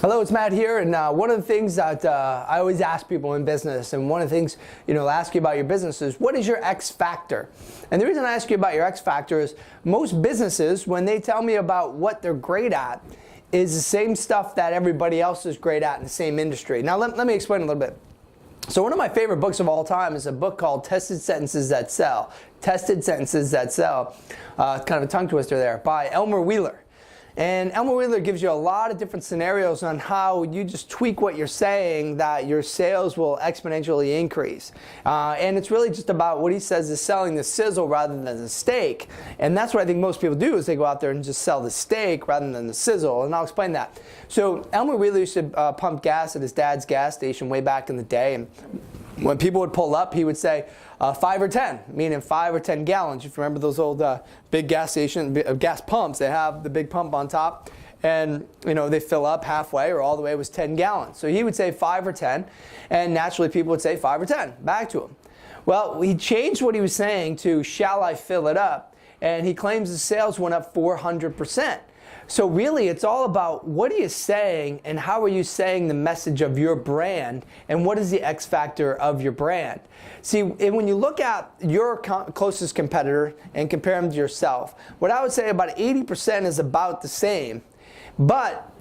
Hello, it's Matt here, and one of the things that I always ask people in business, and one of the things, I'll ask you about your business is, what is your X factor? And the reason I ask you about your X factor is most businesses, when they tell me about what they're great at, is the same stuff that everybody else is great at in the same industry. Now, let me explain a little bit. So one of my favorite books of all time is a book called Tested Sentences That Sell. Tested Sentences That Sell. Kind of a tongue twister there, by Elmer Wheeler. And Elmer Wheeler gives you a lot of different scenarios on how you just tweak what you're saying that your sales will exponentially increase. And it's really just about what he says is selling the sizzle rather than the steak. And that's what I think most people do, is they go out there and just sell the steak rather than the sizzle. And I'll explain that. So Elmer Wheeler used to pump gas at his dad's gas station way back in the day. And when people would pull up, he would say 5 or 10, meaning 5 or 10 gallons. If you remember those old big gas pumps, they have the big pump on top, and they fill up halfway or all the way. It was 10 gallons. So he would say 5 or 10, and naturally people would say 5 or 10 back to him. Well, he changed what he was saying to "shall I fill it up?" and he claims his sales went up 400%. So really, it's all about what are you saying and how are you saying the message of your brand, and what is the X factor of your brand. See, when you look at your closest competitor and compare them to yourself, what I would say about 80% is about the same. But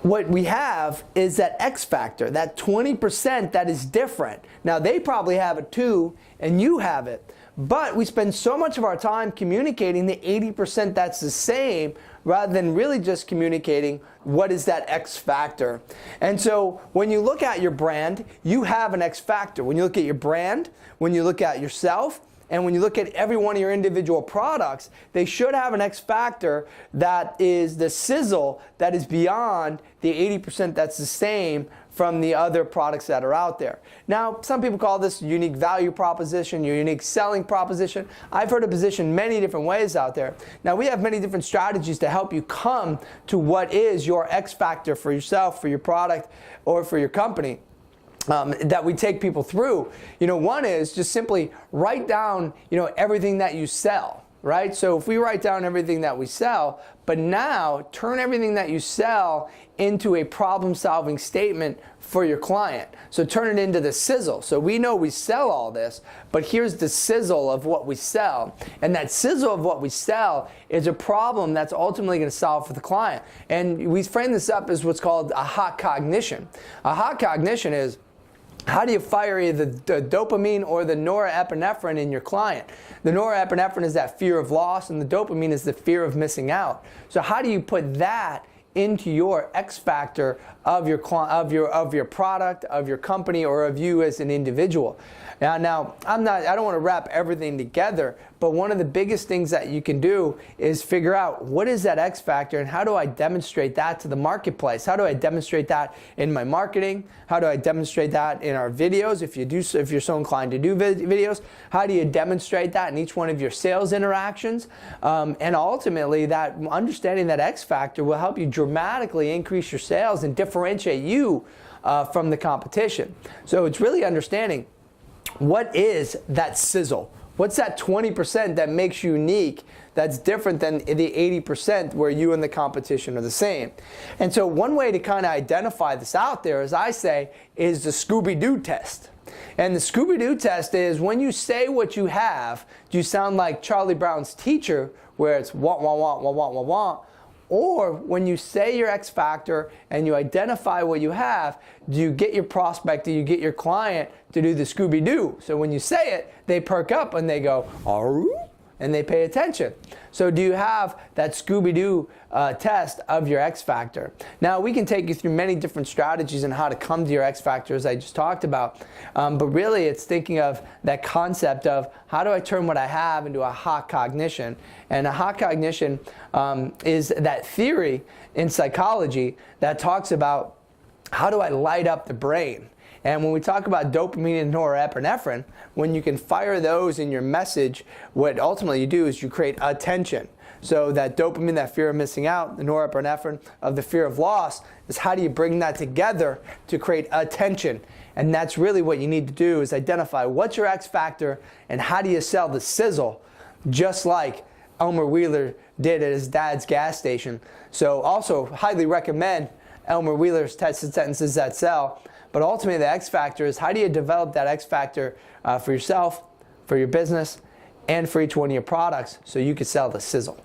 what we have is that X factor, that 20% that is different. Now, they probably have it too, and you have it. But we spend so much of our time communicating the 80% that's the same, rather than really just communicating what is that X factor. And so when you look at your brand, you have an X factor. When you look at your brand, when you look at yourself, and when you look at every one of your individual products, they should have an X factor that is the sizzle that is beyond the 80% that's the same from the other products that are out there. Now, some people call this unique value proposition, your unique selling proposition. I've heard it positioned many different ways out there. Now, we have many different strategies to help you come to what is your X factor for yourself, for your product, or for your company. That we take people through. One is just simply write down, everything that you sell, right? So if we write down everything that we sell, but now turn everything that you sell into a problem-solving statement for your client. So turn it into the sizzle. So we know we sell all this, but here's the sizzle of what we sell. And that sizzle of what we sell is a problem that's ultimately going to solve for the client. And we frame this up as what's called a hot cognition. A hot cognition is, how do you fire either the dopamine or the norepinephrine in your client? The norepinephrine is that fear of loss, and the dopamine is the fear of missing out. So how do you put that into your X factor of your product, of your company, or of you as an individual? Now I don't want to wrap everything together, but one of the biggest things that you can do is figure out what is that X factor, and how do I demonstrate that to the marketplace? How do I demonstrate that in my marketing? How do I demonstrate that in our videos? If you're so inclined to do videos, how do you demonstrate that in each one of your sales interactions? And ultimately, that understanding that X factor will help you dramatically increase your sales and differentiate you from the competition. So it's really understanding, what is that sizzle? What's that 20% that makes you unique, that's different than the 80% where you and the competition are the same? And so one way to kind of identify this out there, as I say, is the Scooby Doo Test. And the Scooby Doo Test is, when you say what you have, do you sound like Charlie Brown's teacher, where it's want, want, want, want, want, want, want? Or when you say your X factor and you identify what you have, do you get your prospect, do you get your client to do the Scooby Doo? So when you say it, they perk up and they go, "Aroo," and they pay attention. So do you have that Scooby Doo test of your X factor? Now, we can take you through many different strategies on how to come to your X factor, as I just talked about. But really, it's thinking of that concept of, how do I turn what I have into a hot cognition? And a hot cognition is that theory in psychology that talks about, how do I light up the brain? And when we talk about dopamine and norepinephrine, when you can fire those in your message, what ultimately you do is you create attention. So that dopamine, that fear of missing out, the norepinephrine of the fear of loss, is how do you bring that together to create attention? And that's really what you need to do, is identify what's your X factor and how do you sell the sizzle, just like Elmer Wheeler did at his dad's gas station. So also highly recommend Elmer Wheeler's tested sentences that sell. But ultimately, the X factor is how do you develop that X factor for yourself, for your business, and for each one of your products so you can sell the sizzle.